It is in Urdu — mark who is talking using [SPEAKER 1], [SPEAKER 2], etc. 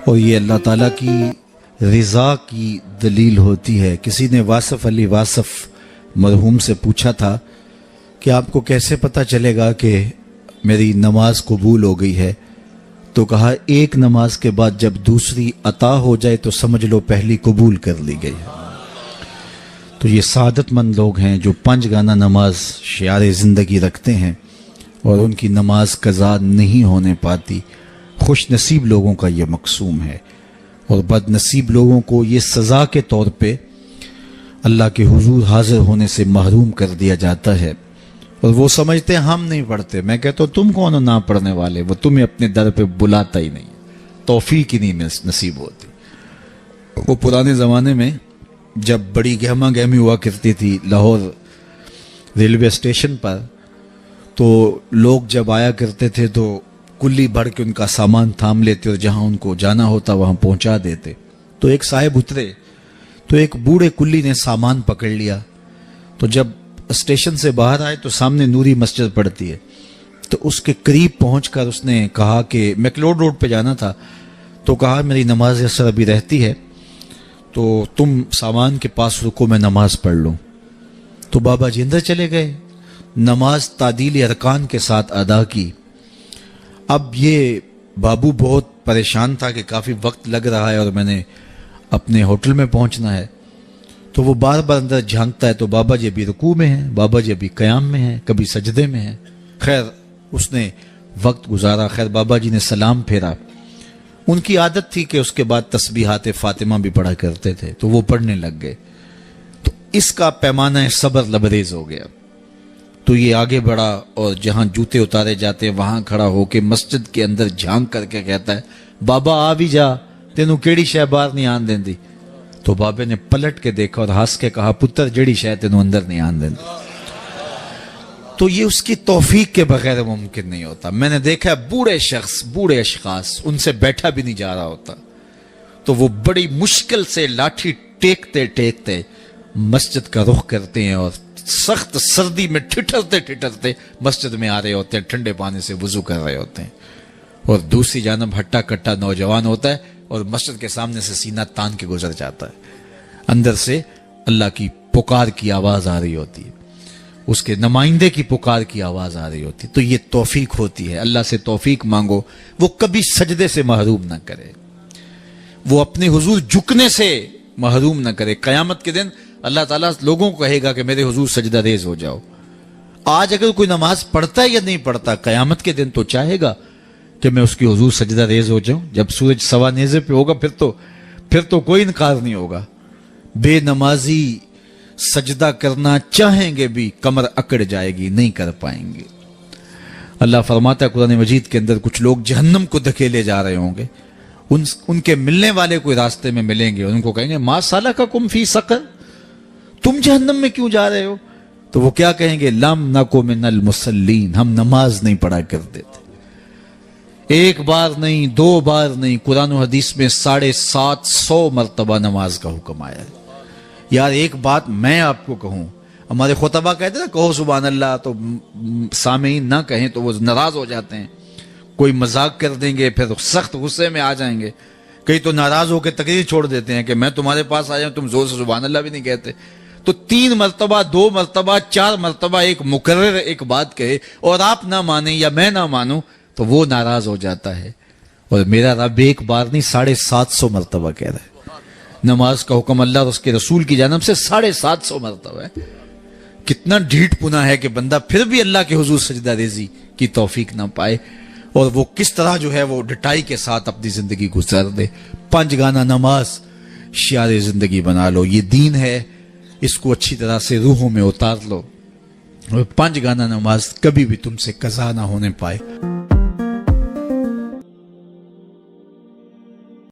[SPEAKER 1] اور یہ اللہ تعالیٰ کی رضا کی دلیل ہوتی ہے۔ کسی نے واصف علی واصف مرحوم سے پوچھا تھا کہ آپ کو کیسے پتہ چلے گا کہ میری نماز قبول ہو گئی ہے؟ تو کہا ایک نماز کے بعد جب دوسری عطا ہو جائے تو سمجھ لو پہلی قبول کر لی گئی ہے۔ تو یہ سعادت مند لوگ ہیں جو 5 گانا نماز شعار زندگی رکھتے ہیں اور ان کی نماز قضا نہیں ہونے پاتی۔ خوش نصیب لوگوں کا یہ مقسوم ہے، اور بد نصیب لوگوں کو یہ سزا کے طور پہ اللہ کے حضور حاضر ہونے سے محروم کر دیا جاتا ہے، اور وہ سمجھتے ہیں ہم نہیں پڑھتے۔ میں کہتا ہوں تم کون ہو نہ پڑھنے والے؟ وہ تمہیں اپنے در پہ بلاتا ہی نہیں، توفیق ہی نہیں نصیب ہوتی۔ وہ پرانے زمانے میں جب بڑی گہما گہمی ہوا کرتی تھی لاہور ریلوے اسٹیشن پر، تو لوگ جب آیا کرتے تھے تو کلی بھر کے ان کا سامان تھام لیتے اور جہاں ان کو جانا ہوتا وہاں پہنچا دیتے۔ تو ایک صاحب اترے تو ایک بوڑھے کلی نے سامان پکڑ لیا، تو جب اسٹیشن سے باہر آئے تو سامنے نوری مسجد پڑتی ہے، تو اس کے قریب پہنچ کر اس نے کہا کہ میکلوڈ روڈ پہ جانا تھا، تو کہا میری نماز اثر ابھی رہتی ہے تو تم سامان کے پاس رکو میں نماز پڑھ لوں۔ تو بابا جی اندر چلے گئے، نماز تعدیل ارکان کے ساتھ ادا کی۔ اب یہ بابو بہت پریشان تھا کہ کافی وقت لگ رہا ہے اور میں نے اپنے ہوٹل میں پہنچنا ہے، تو وہ بار بار اندر جھانکتا ہے تو بابا جی ابھی رکوع میں ہیں، بابا جی ابھی قیام میں ہیں، کبھی سجدے میں ہیں۔ خیر اس نے وقت گزارا، خیر بابا جی نے سلام پھیرا۔ ان کی عادت تھی کہ اس کے بعد تسبیحات فاطمہ بھی پڑھا کرتے تھے، تو وہ پڑھنے لگ گئے۔ تو اس کا پیمانہ صبر لبریز ہو گیا، تو یہ آگے بڑھا اور جہاں جوتے اتارے جاتے ہیں وہاں کھڑا ہو کے مسجد کے اندر جھانک کر کے کہتا ہے بابا آ بھی جا، تینوں کیڑی شے باہر نہیں آن دیندی؟ تو بابے نے پلٹ کے دیکھا اور ہنس کے کہا پتر جڑی شے تینوں اندر نہیں آن دیندی۔ تو یہ اس کی توفیق کے بغیر ممکن نہیں ہوتا۔ میں نے دیکھا بوڑھے شخص، بوڑھے اشخاص، ان سے بیٹھا بھی نہیں جا رہا ہوتا، تو وہ بڑی مشکل سے لاٹھی ٹیکتے ٹیکتے مسجد کا رخ کرتے ہیں اور سخت سردی میں ٹھٹرتے ٹھٹرتے مسجد میں آ رہے ہوتے ہیں، ٹھنڈے پانی سے وضو کر رہے ہوتے ہیں، اور دوسری جانب ہٹا کٹا نوجوان ہوتا ہے اور مسجد کے سامنے سے سینہ تان کے گزر جاتا ہے۔ اندر سے اللہ کی پکار کی آواز آ رہی ہوتی ہے، اس کے نمائندے کی پکار کی آواز آ رہی ہوتی ہے۔ تو یہ توفیق ہوتی ہے، اللہ سے توفیق مانگو، وہ کبھی سجدے سے محروم نہ کرے، وہ اپنے حضور جھکنے سے محروم نہ کرے۔ قیامت کے دن اللہ تعالیٰ لوگوں کو کہے گا کہ میرے حضور سجدہ ریز ہو جاؤ۔ آج اگر کوئی نماز پڑھتا ہے یا نہیں پڑھتا، قیامت کے دن تو چاہے گا کہ میں اس کی حضور سجدہ ریز ہو جاؤں۔ جب سورج سوا نیزے پہ ہوگا پھر تو کوئی انکار نہیں ہوگا۔ بے نمازی سجدہ کرنا چاہیں گے بھی کمر اکڑ جائے گی، نہیں کر پائیں گے۔ اللہ فرماتا ہے قرآن مجید کے اندر کچھ لوگ جہنم کو دھکیلے جا رہے ہوں گے، ان کے ملنے والے کوئی راستے میں ملیں گے، ان کو کہیں گے ما سلککم فی سقر، تم جہنم میں کیوں جا رہے ہو؟ تو وہ کیا کہیں گے؟ لم نکو من المصلین، ہم نماز نہیں پڑھا کرتے تھے۔ ایک بار نہیں، 2 بار نہیں، قرآن و حدیث میں 750 مرتبہ نماز کا حکم آیا ہے۔ یار ایک بات میں آپ کو کہوں، ہمارے خطبہ کہتے ہیں کہو سبحان اللہ، تو سامعین نہ کہیں تو وہ ناراض ہو جاتے ہیں، کوئی مذاق کر دیں گے پھر سخت غصے میں آ جائیں گے، کئی تو ناراض ہو کے تقریر چھوڑ دیتے ہیں کہ میں تمہارے پاس آیا ہوں تم زور سے سبحان اللہ بھی نہیں کہتے۔ تو 3 مرتبہ، 2 مرتبہ، 4 مرتبہ ایک مکرر ایک بات کہے اور آپ نہ مانیں یا میں نہ مانوں تو وہ ناراض ہو جاتا ہے، اور میرا رب ایک بار نہیں 750 مرتبہ کہہ رہا ہے۔ نماز کا حکم اللہ اور اس کے رسول کی جانب سے 750 مرتبہ ہے۔ کتنا ڈھیٹ پنا ہے کہ بندہ پھر بھی اللہ کے حضور سجدہ ریزی کی توفیق نہ پائے، اور وہ کس طرح جو ہے وہ ڈٹائی کے ساتھ اپنی زندگی گزار دے۔ 5 گانا نماز شعار زندگی بنا لو، یہ دین ہے، اس کو اچھی طرح سے روحوں میں اتار لو، اور 5 گانا نماز کبھی بھی تم سے قضا نہ ہونے پائے۔